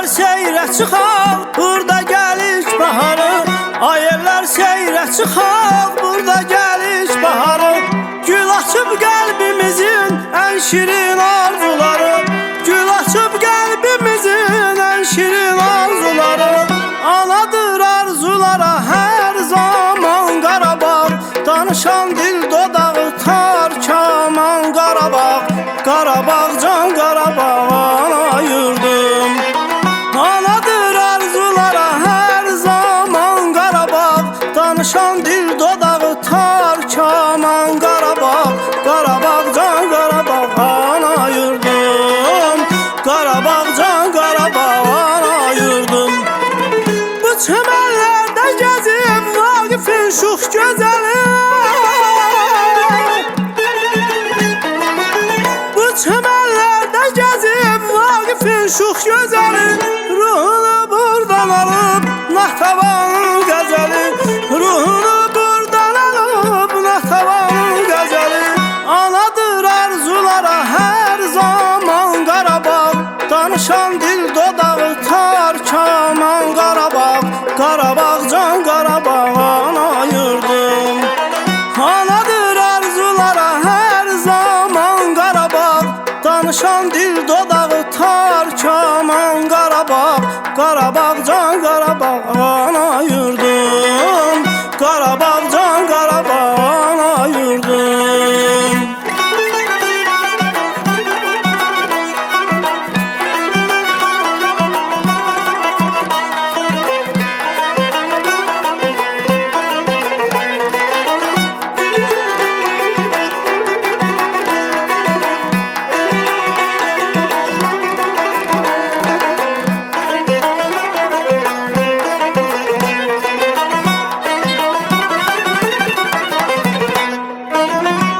Ayellər seyrə çıxaq, burada gəlir baharı. Ayellər seyrə çıxaq, burada gəlir baharı. Gül açıb qəlbimizin ən şirin arzuları. Gül açıb qəlbimizin ən şirin arzuları. Anadır arzulara hər zaman Qarabağ. Danışan dil dodağı tar kaman Qarabağ. Qarabağ can Qarabağ ana yurdum. Anadır arzulara hər zaman Qarabağ. Danışan dil dodağı tar kaman Qarabağ. Qarabağ can Qarabağ ana yurdum. Qarabağ can Qarabağ ana yurdum. Bu çəmənlərdə gəzib Vaqifin şux gözəli. Bu çəmənlərdə gəzib Vaqifin şux gözəli. Ruhunu buradan alıb Natavanın qəzəli. Ruhunu buradan alıb Natavanın qəzəli. Anadır arzulara hər zaman Qarabağ. Danışan dil dodağı tar kaman Qarabağ. Qarabağ can Qarabağ ana yurdum. Anadır arzulara hər zaman Qarabağ. Danışan dil dodağı tar kaman Qarabağ. Qarabağ can Qarabağ ana yurdum. Qarabağ can Qarabağ ana yurdum.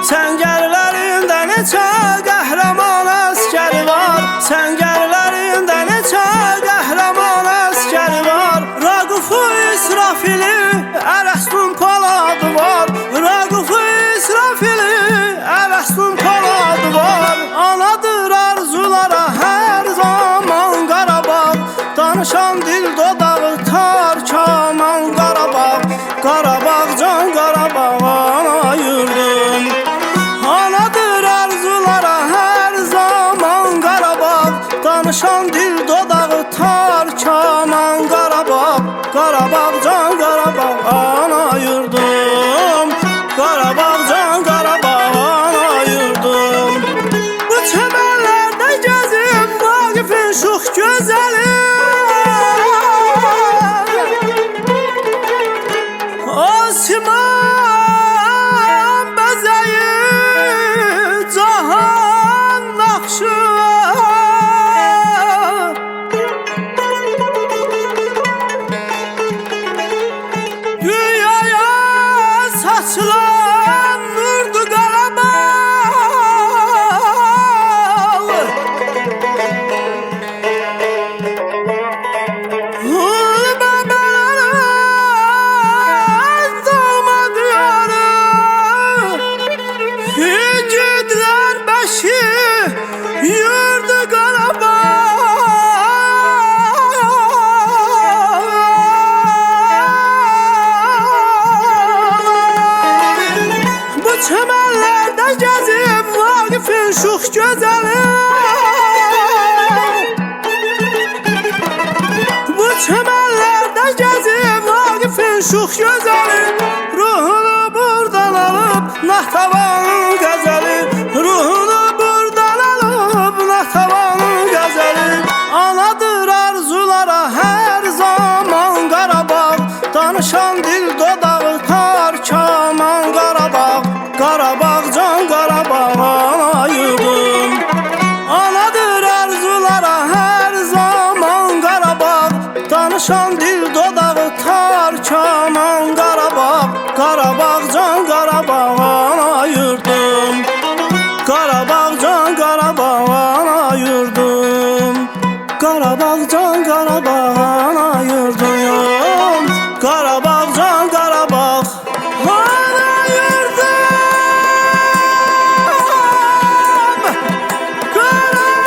Səngərlərində neçə qəhrəman əskəri var. Səngərlərində neçə qəhrəman əskəri var. Raqufu İsrafili, Ərəstun Poladı var. Raqufu İsrafili, Ərəstun Poladı var. Anadır arzulara hər zaman Qarabağ. Danışan dil dodağı tar kaman Qarabağ. Qarabağ can Qarabağ ana yurdum. Anadır arzulara hər zaman Qarabağ. Danışan dil dodağı tar kaman Qarabağ. Qarabağ can Qarabağ ana yurdum. Qarabağ can Qarabağ ana yurdum. Bu çəmənlərdə gəzib Vaqifin şux gözəli. Osman bəzəyir cahan naxşı. Dünyaya saçılan nurdu Qarabağ. Yurdu Qarabağ. Bu çəmənlərdə gəzib Vaqifin şux gözəli. Bu çəmənlərdə gəzib Vaqifin şux gözəli. Ruhunu buradan alıb Natavanın qəzəli. Ruhunu buradan alıb Natavanın qəzəli. Anadır arzulara hər zaman Qarabağ. Danışan dil dodağı tar kaman Qarabağ. Qarabağ can Qarabağ ana yurdum. Anadır arzulara hər zaman Qarabağ. Danışan dil dodağı tar kaman Qarabağ. Qarabağ can Qarabağ ana yurdum. Qarabağ can Qarabağ ana yurdum. Qarabağ can Qarabağ ana yurdum. Qarabağ can Qarabağ ana yurdum. Qarabağ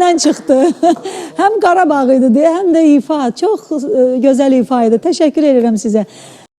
içindən çıxdı. Həm Qarabağ idi deyə, həm də ifa. Çox gözəl ifa idi. Təşəkkür edirəm sizə.